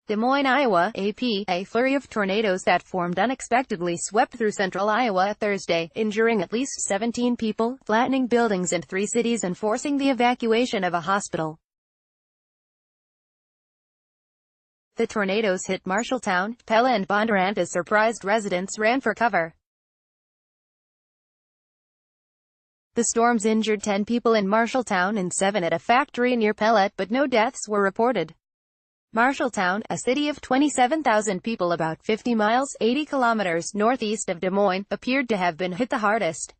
Des Moines, Iowa, AP, a flurry of tornadoes that formed unexpectedly swept through central Iowa Thursday, injuring at least 17 people, flattening buildings in 3 cities and forcing the evacuation of a hospital. The tornadoes hit Marshalltown, Pella and Bondurant as surprised residents ran for cover. The storms injured 10 people in Marshalltown and 7 at a factory near Pella, but no deaths were reported. Marshalltown, a city of 27,000 people about 50 miles, 80 kilometers northeast of Des Moines, appeared to have been hit the hardest.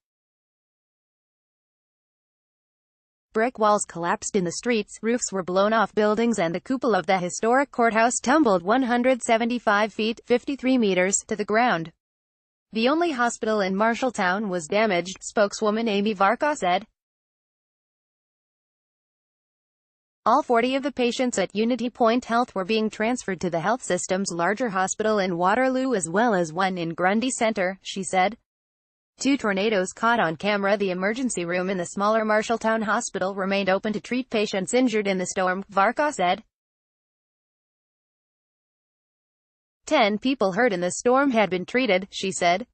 Brick walls collapsed in the streets, roofs were blown off buildings and the cupola of the historic courthouse tumbled 175 feet, 53 meters, to the ground. The only hospital in Marshalltown was damaged, spokeswoman Amy Varka said. All 40 of the patients at Unity Point Health were being transferred to the health system's larger hospital in Waterloo as well as one in Grundy Center, she said. 2 tornadoes caught on camera. The emergency room in the smaller Marshalltown hospital remained open to treat patients injured in the storm, Varka said. 10 people hurt in the storm had been treated, she said.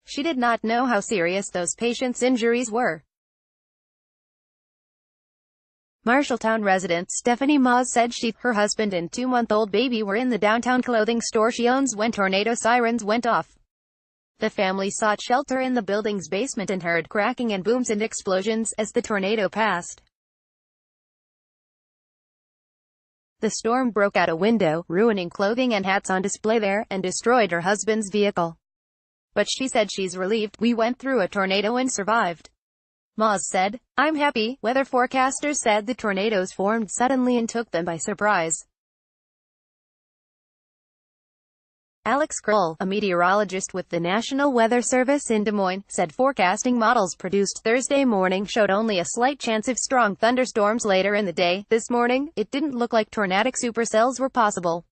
She did not know how serious those patients' injuries were. Marshalltown resident Stephanie Moss said her husband and 2-month-old baby were in the downtown clothing store she owns when tornado sirens went off. The family sought shelter in the building's basement and heard cracking and booms and explosions as the tornado passed. The storm broke out a window, ruining clothing and hats on display there, and destroyed her husband's vehicle. But she said she's relieved. We went through a tornado and survived. Moss said, I'm happy. Weather forecasters said the tornadoes formed suddenly and took them by surprise. Alex Kroll, a meteorologist with the National Weather Service in Des Moines, said forecasting models produced Thursday morning showed only a slight chance of strong thunderstorms later in the day. This morning, it didn't look like tornadic supercells were possible.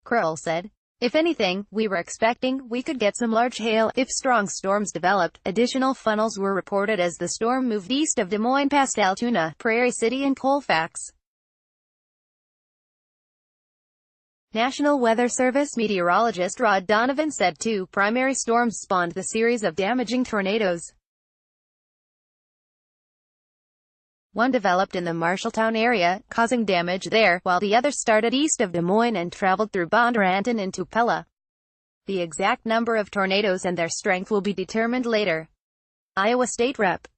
Kroll said, if anything, we were expecting we could get some large hail if strong storms developed. Additional funnels were reported as the storm moved east of Des Moines past Altoona, Prairie City and Colfax. National Weather Service meteorologist Rod Donovan said 2 primary storms spawned the series of damaging tornadoes. One developed in the Marshalltown area, causing damage there, while the other started east of Des Moines and traveled through Bondurant and into Pella. The exact number of tornadoes and their strength will be determined later. Iowa State Rep.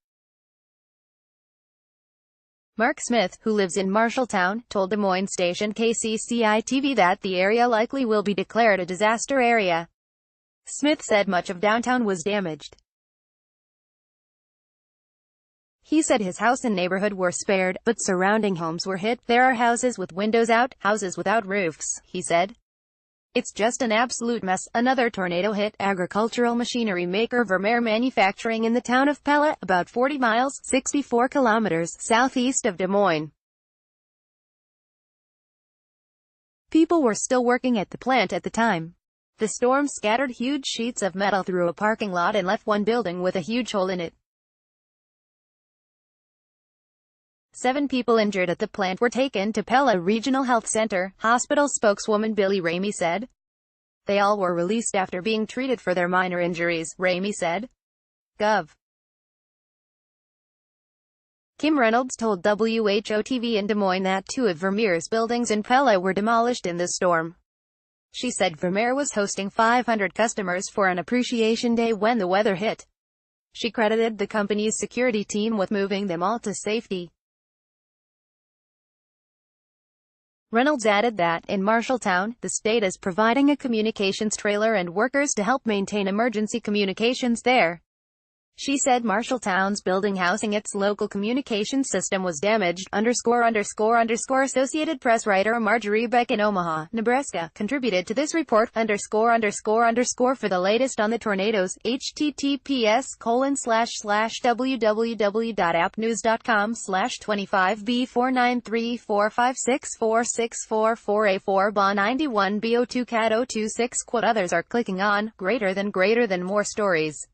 Mark Smith, who lives in Marshalltown, told Des Moines station KCCI-TV that the area likely will be declared a disaster area. Smith said much of downtown was damaged. He said his house and neighborhood were spared, but surrounding homes were hit. There are houses with windows out, houses without roofs, he said. It's just an absolute mess. Another tornado hit agricultural machinery maker Vermeer Manufacturing in the town of Pella, about 40 miles, 64 kilometers, southeast of Des Moines. People were still working at the plant at the time. The storm scattered huge sheets of metal through a parking lot and left one building with a huge hole in it. 7 people injured at the plant were taken to Pella Regional Health Center, hospital spokeswoman Billy Ramey said. They all were released after being treated for their minor injuries, Ramey said. Gov. Kim Reynolds told WHO-TV in Des Moines that 2 of Vermeer's buildings in Pella were demolished in the storm. She said Vermeer was hosting 500 customers for an appreciation day when the weather hit. She credited the company's security team with moving them all to safety. Reynolds added that, in Marshalltown, the state is providing a communications trailer and workers to help maintain emergency communications there. She said Marshalltown's building housing its local communications system was damaged. Associated Press writer Marjorie Beck in Omaha, Nebraska, contributed to this report. For the latest on the tornadoes, https://www.appnews.com/25B4934564644A4 BA91 BO2 CAT 026. Others are clicking on greater than more stories.